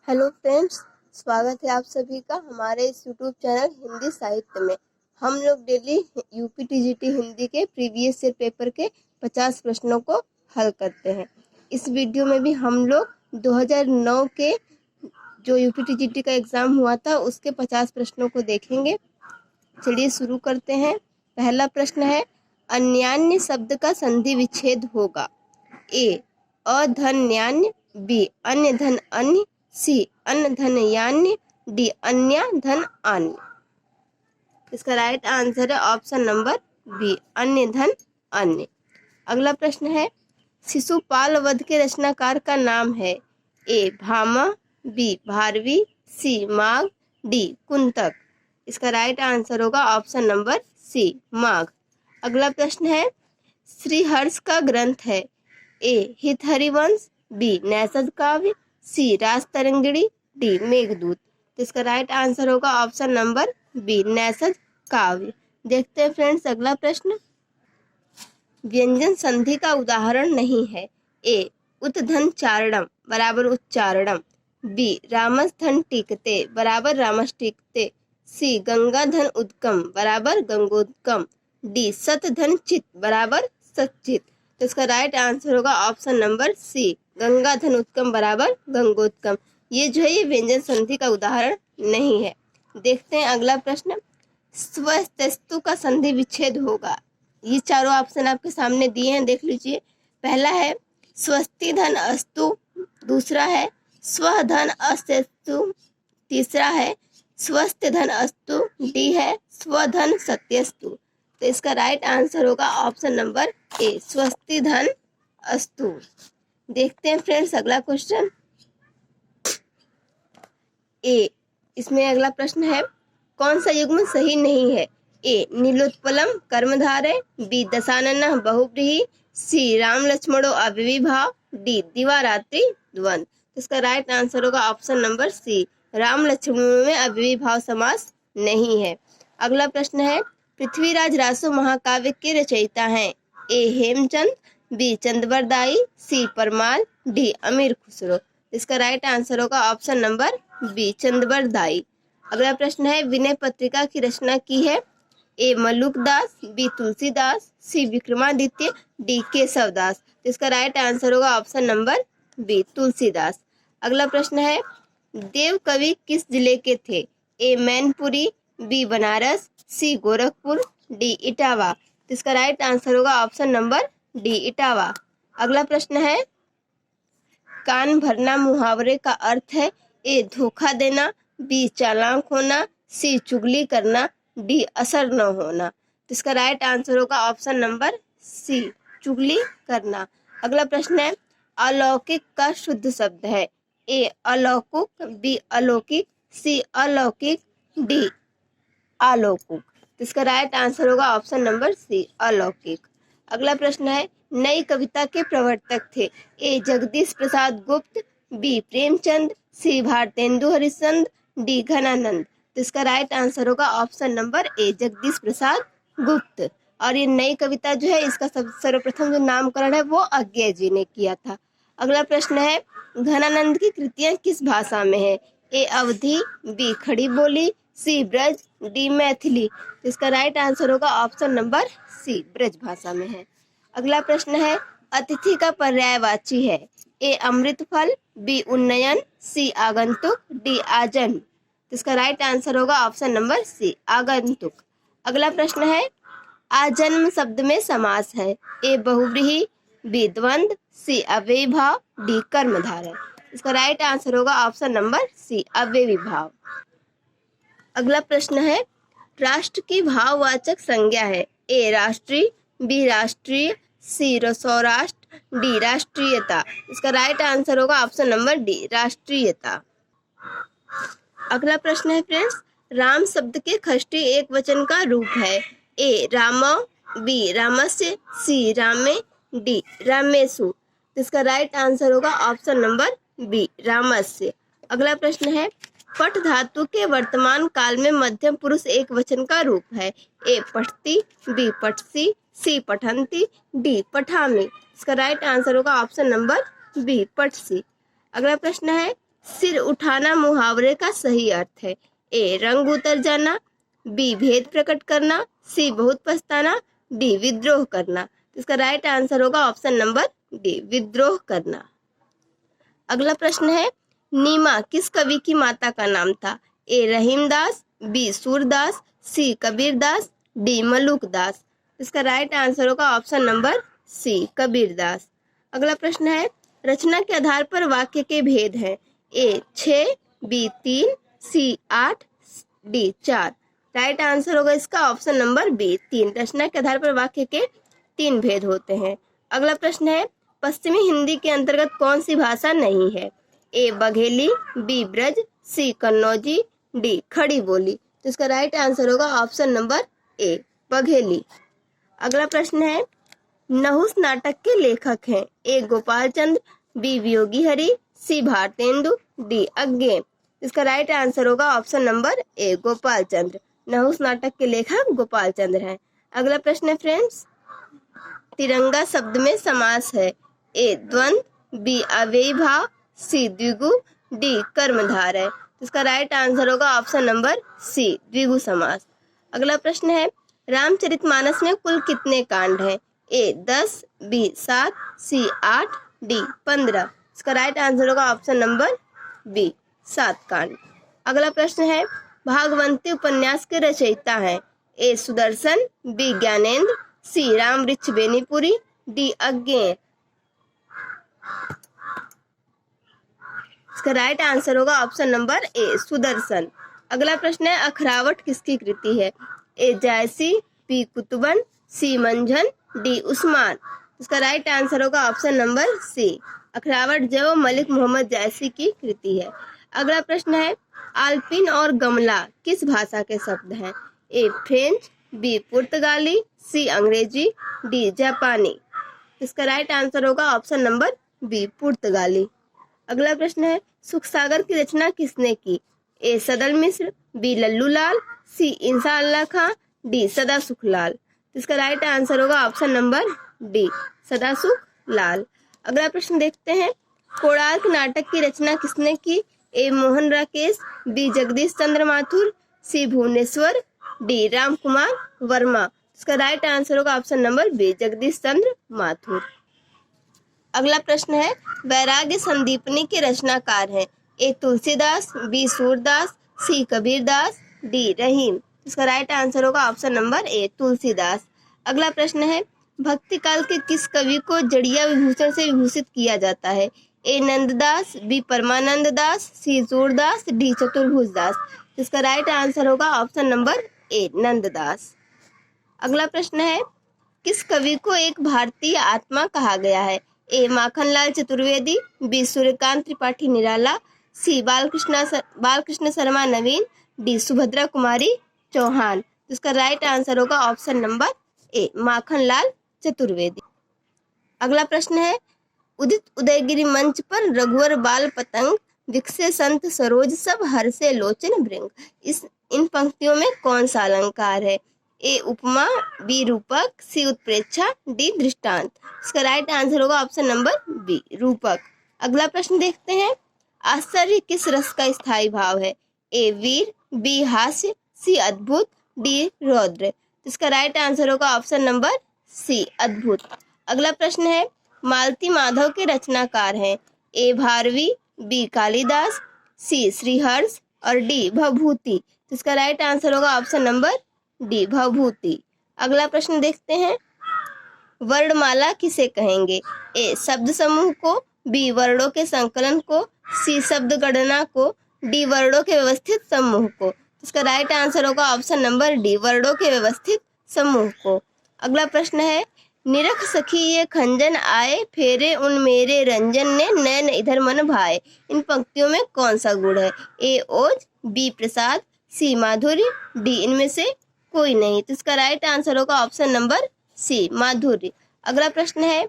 Hello friends, स्वागत है आप सभी का हमारे इस यूट्यूब चैनल हिंदी साहित्य में। हम लोग डेली यूपी टीजीटी हिंदी के प्रीवियस ईयर पेपर के 50 प्रश्नों को हल करते हैं। इस वीडियो में भी हम लोग 2009 के जो यूपी टीजीटी का एग्ज़ाम हुआ था उसके 50 प्रश्नों को देखेंगे। चलिए शुरू करते हैं। पहला प्रश्न है, अन्यान्य शब्द का संधि विच्छेद होगा। ए अधन्यान्य, बी अन्य धन अन्य, सी अन्न धन यान्य, डी अन्य धन अन्य। इसका राइट आंसर है ऑप्शन नंबर बी, अन्य धन अन्य। अगला प्रश्न है, शिशुपाल वध के रचनाकार का नाम है। ए भामा, बी भारवी, सी माघ, डी कुंतक। इसका राइट आंसर होगा ऑप्शन नंबर सी, माघ। अगला प्रश्न है, श्रीहर्ष का ग्रंथ है। ए हित हरिवंश, बी नैषध काव्य, सी राजतरंगिणी, डी मेघदूत। तो इसका राइट आंसर होगा ऑप्शन नंबर बी, नैषध काव्य। देखते हैं फ्रेंड्स अगला प्रश्न, व्यंजन संधि का उदाहरण नहीं है। ए उत्धन चारणम बराबर उच्चारणम, बी रामस्थन टीकते बराबर रामस टीकते, सी गंगा धन उद्गम बराबर गंगोद्गम, डी सत धन चित बराबर सचित। तो इसका राइट आंसर होगा ऑप्शन नंबर सी, गंगा धन उत्गम बराबर गंगोत्गम। ये जो है ये व्यंजन संधि का उदाहरण नहीं है। देखते हैं अगला प्रश्न, स्वस्तु का संधि विच्छेद होगा। ये चारों ऑप्शन आपके सामने दिए हैं, देख लीजिए। पहला है स्वस्ति धन अस्तु, दूसरा है स्व धन अस्तु, तीसरा है स्वस्थ धन अस्तु, डी है स्वधन सत्यस्तु। तो इसका राइट आंसर होगा ऑप्शन नंबर ए, स्वस्ति धन अस्तु। देखते हैं फ्रेंड्स अगला क्वेश्चन। ए इसमें अगला प्रश्न है, कौन सा युग्म सही नहीं है। ए नीलोत्पलम कर्मधारय, बी दशानन बहुव्रीहि, सी राम लक्ष्मणो अविभाव, डी दिवारात्रि द्वंद। इसका राइट आंसर होगा ऑप्शन नंबर सी, राम लक्ष्मणों में अविभाव समास नहीं है। अगला प्रश्न है, पृथ्वीराज रासो महाकाव्य के रचयिता हैं। ए हेमचंद, बी चंद्रबरदाई, सी परमाल, डी अमीर खुसरो। इसका राइट आंसर होगा ऑप्शन नंबर बी, चंद्रबरदाई। अगला प्रश्न है, विनय पत्रिका की रचना की है। ए मल्लुकदास, बी तुलसीदास, सी विक्रमादित्य, डी केशवदास। इसका राइट आंसर होगा ऑप्शन नंबर बी, तुलसीदास। अगला प्रश्न है, देव कवि किस जिले के थे। ए मैनपुरी, बी बनारस, सी गोरखपुर, डी इटावा। इसका राइट आंसर होगा ऑप्शन नंबर डी, इटावा। अगला प्रश्न है, कान भरना मुहावरे का अर्थ है। ए धोखा देना, बी चालाक होना, सी चुगली करना, डी असर न होना। इसका राइट आंसर होगा ऑप्शन नंबर सी, चुगली करना। अगला प्रश्न है, अलौकिक का शुद्ध शब्द है। ए अलौकिक, बी अलौकिक, सी अलौकिक, डी अलौकिक। इसका राइट आंसर होगा ऑप्शन नंबर सी, अलौकिक। अगला प्रश्न है, नई कविता के प्रवर्तक थे। ए जगदीश प्रसाद गुप्त, बी प्रेमचंद, सी भारतेंदु हरिश्चंद्र, डी घनानंद। तो इसका राइट आंसर होगा option number A, Jagdish Prasad गुप्त। और ये नई कविता जो है इसका सर्वप्रथम जो नामकरण है वो अज्ञे जी ने किया था। अगला प्रश्न है, घनानंद की कृतियां किस भाषा में है। ए अवधी, बी खड़ी बोली, सी ब्रज, डी मैथिली। इसका राइट आंसर होगा ऑप्शन नंबर सी, ब्रज भाषा में है। अगला प्रश्न है, अतिथि का पर्यायवाची है। ए अमृत फल, बी उन्नयन, सी आगंतुक, डी आजन्म। इसका राइट आंसर होगा ऑप्शन नंबर सी, आगंतुक। अगला प्रश्न है, आजन्म शब्द में समास है। ए बहुव्रीहि, बी द्वंद, सी अव्ययीभाव, डी कर्मधारय। इसका राइट आंसर होगा ऑप्शन नंबर सी, अव्ययीभाव। अगला प्रश्न है, राष्ट्र की भाववाचक संज्ञा है। ए राष्ट्रीय, बी राष्ट्रीय, सी सौराष्ट्र, डी राष्ट्रीयता। इसका राइट आंसर होगा ऑप्शन नंबर डी, राष्ट्रीयता। अगला प्रश्न है फ्रेंड्स, राम शब्द के खष्टी एक वचन का रूप है। ए रामो, बी रामस्य, सी रामे, डी रामेशु। इसका राइट आंसर होगा ऑप्शन नंबर बी, रामस्य। अगला प्रश्न है, पठ धातु के वर्तमान काल में मध्यम पुरुष एक वचन का रूप है। ए पठती, बी पठसी, सी पठंती, डी पठामी। इसका राइट आंसर होगा ऑप्शन नंबर बी, पठसी। अगला प्रश्न है, सिर उठाना मुहावरे का सही अर्थ है? ए रंग उतर जाना, बी भेद प्रकट करना, सी बहुत पछताना, डी विद्रोह करना। इसका राइट आंसर होगा ऑप्शन नंबर डी, विद्रोह करना। अगला प्रश्न है, नीमा किस कवि की माता का नाम था? ए रहीमदास, बी सूरदास, सी कबीरदास, डी मलुकदास। इसका राइट आंसर होगा ऑप्शन नंबर सी, कबीरदास। अगला प्रश्न है, रचना के आधार पर वाक्य के भेद हैं। ए 6, बी 3, सी 8, डी 4। राइट आंसर होगा इसका ऑप्शन नंबर बी, 3। रचना के आधार पर वाक्य के 3 भेद होते हैं। अगला प्रश्न है, पश्चिमी हिंदी के अंतर्गत कौन सी भाषा नहीं है? ए बघेली, बी ब्रज, सी कन्नौजी, डी खड़ी बोली। तो इसका राइट आंसर होगा ऑप्शन नंबर ए, बघेली। अगला प्रश्न है, नहुस नाटक के लेखक हैं। ए गोपाल चंद्र, बी वियोगी हरि, सी भारतेंदु, डी अज्ञे। इसका राइट आंसर होगा ऑप्शन नंबर ए, गोपाल चंद्र। नहुस नाटक के लेखक गोपाल चंद्र हैं। अगला प्रश्न है फ्रेंड्स, तिरंगा शब्द में समास है। ए द्वंद, बी अव्ययी भाव, सी द्विगु, डी कर्मधार है। इसका राइट आंसर होगा ऑप्शन नंबर सी, द्विगु समास। अगला प्रश्न है, रामचरितमानस में कुल कितने कांड हैं? ए 10, बी 7, सी 8, डी 15। इसका राइट आंसर होगा ऑप्शन नंबर बी, 7 कांड। अगला प्रश्न है, भागवंती उपन्यास के रचयिता हैं। ए सुदर्शन, बी ज्ञानेंद्र, सी राम वृक्ष बेनीपुरी, डी अज्ञेय। इसका राइट आंसर होगा ऑप्शन नंबर ए, सुदर्शन। अगला प्रश्न है, अखरावट किसकी कृति है? ए जायसी, बी कुतुबन, सी मंझन, डी उस्मान। इसका राइट आंसर होगा ऑप्शन नंबर सी, अखरावट जो मलिक मोहम्मद जायसी की कृति है। अगला प्रश्न है, आल्पिन और गमला किस भाषा के शब्द हैं? ए फ्रेंच, बी पुर्तगाली, सी अंग्रेजी, डी जापानी। इसका राइट आंसर होगा ऑप्शन नंबर बी, पुर्तगाली। अगला प्रश्न है, सुखसागर की रचना किसने की? ए सदल मिश्र, बी लल्लू लाल, सी इंसान अल्लाह खां, डी सदा सुख लाल। इसका राइट आंसर होगा ऑप्शन नंबर डी, सदा सुख लाल। अगला प्रश्न देखते हैं, कोणार्क नाटक की रचना किसने की? ए मोहन राकेश, बी जगदीश चंद्र माथुर, सी भुवनेश्वर, डी राम कुमार वर्मा। इसका राइट आंसर होगा ऑप्शन नंबर बी, जगदीश चंद्र माथुर। अगला प्रश्न है, वैराग्य संदीपनी के रचनाकार हैं। ए तुलसीदास, बी सूरदास, सी कबीरदास, डी रहीम। इसका राइट आंसर होगा ऑप्शन नंबर ए, तुलसीदास। अगला प्रश्न है, भक्ति काल के किस कवि को जड़िया विभूषण से विभूषित किया जाता है? ए नंददास, बी परमानंद दास, सी सूरदास, डी चतुर्भुज दास। इसका राइट आंसर होगा ऑप्शन नंबर ए, नंददास। अगला प्रश्न है, किस कवि को एक भारतीय आत्मा कहा गया है? ए माखनलाल चतुर्वेदी, बी सूर्यकांत त्रिपाठी निराला, सी बालकृष्ण शर्मा नवीन, डी सुभद्रा कुमारी चौहान। इसका राइट आंसर होगा option number A, Makhanlal Chaturvedi. अगला प्रश्न है, उदित उदयगिरी मंच पर रघुवर बाल पतंग, विकसे संत सरोज सब हर्षे लोचन भृंग। इन पंक्तियों में कौन सा अलंकार है? ए उपमा, बी रूपक, सी उत्प्रेक्षा, डी दृष्टांत। इसका राइट आंसर होगा ऑप्शन नंबर बी, रूपक। अगला प्रश्न देखते हैं, आश्चर्य किस रस का स्थायी भाव है? ए वीर, बी हास्य, सी अद्भुत, डी रौद्र। इसका राइट आंसर होगा ऑप्शन नंबर सी, अद्भुत। अगला प्रश्न है, मालती माधव के रचनाकार हैं। ए भारवी, बी कालिदास, सी श्रीहर्ष और डी भवभूति। इसका राइट आंसर होगा ऑप्शन नंबर डी, भवभूति। अगला प्रश्न देखते हैं, वर्णमाला किसे कहेंगे? ए शब्द समूह को, बी वर्णों के संकलन को, सी शब्द गणना को, डी वर्णों के व्यवस्थित समूह को। इसका राइट आंसर होगा ऑप्शन नंबर डी, वर्णों के व्यवस्थित समूह को। अगला प्रश्न है, निरख सखी ये खंजन आए, फेरे उन मेरे रंजन ने, नैन इधर मन भाए। इन पंक्तियों में कौन सा गुण है? ए ओज, बी प्रसाद, सी माधुर्य, डी इनमें से कोई नहीं। तो इसका राइट आंसर होगा ऑप्शन नंबर सी, माधुर्य। अगला प्रश्न है,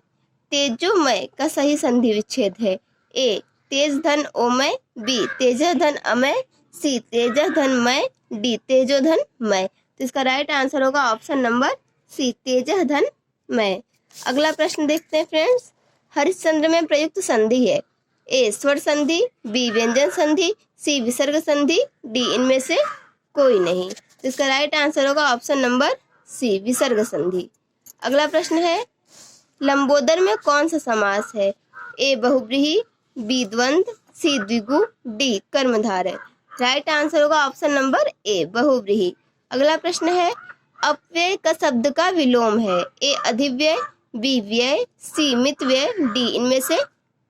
तेजोमय का सही संधि विच्छेद है। ए तेज धन ओमय, बी तेज धन अमय, सी तेज धन मय, डी तेजो धन मय। तो इसका राइट आंसर होगा ऑप्शन नंबर सी, तेज धन मय। अगला प्रश्न देखते हैं फ्रेंड्स, हरिश्चंद्र में प्रयुक्त संधि है। ए स्वर संधि, बी व्यंजन संधि, सी विसर्ग संधि, डी इनमें से कोई नहीं। तो इसका राइट आंसर होगा ऑप्शन नंबर सी विसर्ग संधि। अगला प्रश्न है लंबोदर में कौन सा समास है? ए बहुव्रीहि, बी द्वंद्व, सी द्विगु, डी कर्मधारय। राइट आंसर होगा ऑप्शन नंबर ए बहुव्रीहि। अगला प्रश्न है अपव्यय का शब्द का विलोम है? ए अधिव्यय, बी व्यय, सी मितव्यय, डी इनमें से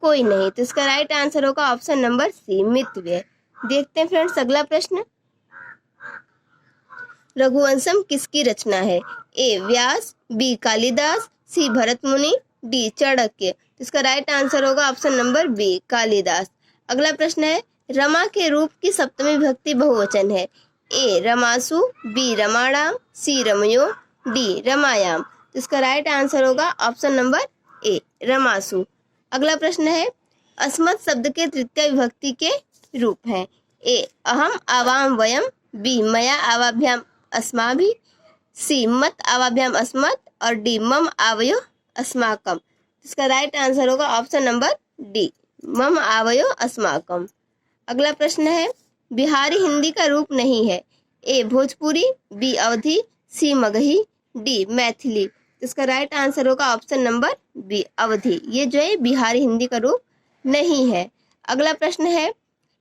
कोई नहीं। तो इसका राइट आंसर होगा ऑप्शन नंबर सी मितव्यय। देखते हैं फ्रेंड्स अगला प्रश्न, रघुवंशम किसकी रचना है? ए व्यास, बी कालिदास, सी भरत मुनि, डी चाणक्य। इसका राइट आंसर होगा ऑप्शन नंबर बी कालिदास। अगला प्रश्न है रमा के रूप की सप्तमी विभक्ति बहुवचन है? ए रमासु, बी रमाणाम, सी रमयो, डी रमायाम। इसका राइट आंसर होगा ऑप्शन नंबर ए रमासु। अगला प्रश्न है अस्मत् शब्द के तृतीय विभक्ति के रूप हैं? ए अहम आवाम वयम, बी मया आवाभ्याम अस्माभि, सी मत आवाभ्याम अस्मत् और डी मम आवयो अस्माकम। इसका राइट आंसर होगा ऑप्शन नंबर डी मम आवयो अस्माकम। अगला प्रश्न है बिहारी हिंदी का रूप नहीं है? ए भोजपुरी, बी अवधी, सी मगही, डी मैथिली। इसका राइट आंसर होगा ऑप्शन नंबर बी अवधी। ये जो है बिहारी हिंदी का रूप नहीं है। अगला प्रश्न है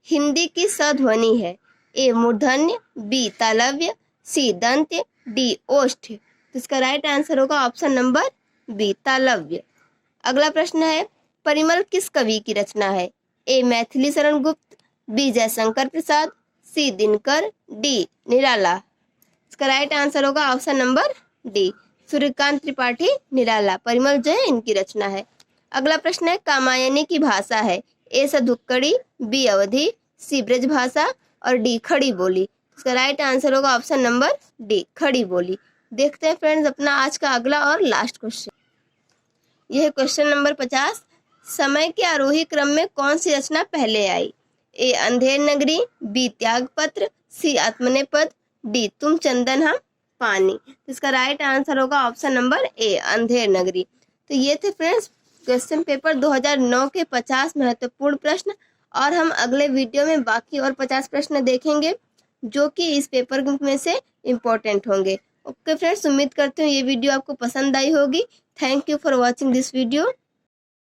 हिंदी की सध्वनि है? ए मूर्धन्य, बी तालव्य, सी दंत्य, डी ओष्ठ। इसका राइट आंसर होगा ऑप्शन नंबर बी तालव्य। अगला प्रश्न है परिमल किस कवि की रचना है? ए Maithili Sharan Gupt, B Jaishankar Prasad, C Dinkar, D Nirala. इसका राइट आंसर होगा option number D Suryakant Tripathi Nirala. Parimal जो है इनकी रचना है। अगला प्रश्न है कामायनी की भाषा है? ए सधुक्कड़ी, बी अवधी, सी ब्रज भाषा और डी खड़ी बोली। इसका राइट आंसर होगा ऑप्शन नंबर डी खड़ी बोली। देखते हैं फ्रेंड्स अपना आज का अगला और लास्ट क्वेश्चन। यह क्वेश्चन नंबर 50। समय के आरोही क्रम में कौन सी रचना पहले आई? ए अंधेर नगरी, बी त्यागपत्र, सी आत्मनेपद, डी तुम चंदन हम पानी। इसका राइट आंसर होगा option number A Andher Nagari. तो ये थे फ्रेंड्स क्वेश्चन पेपर 2009 के 50 महत्वपूर्ण प्रश्न, और हम अगले वीडियो में बाकी और 50 प्रश्न देखेंगे जो कि इस पेपर में से इम्पोर्टेंट होंगे। ओके फ्रेंड्स, उम्मीद करती हूँ ये वीडियो आपको पसंद आई होगी। Thank you for watching this video.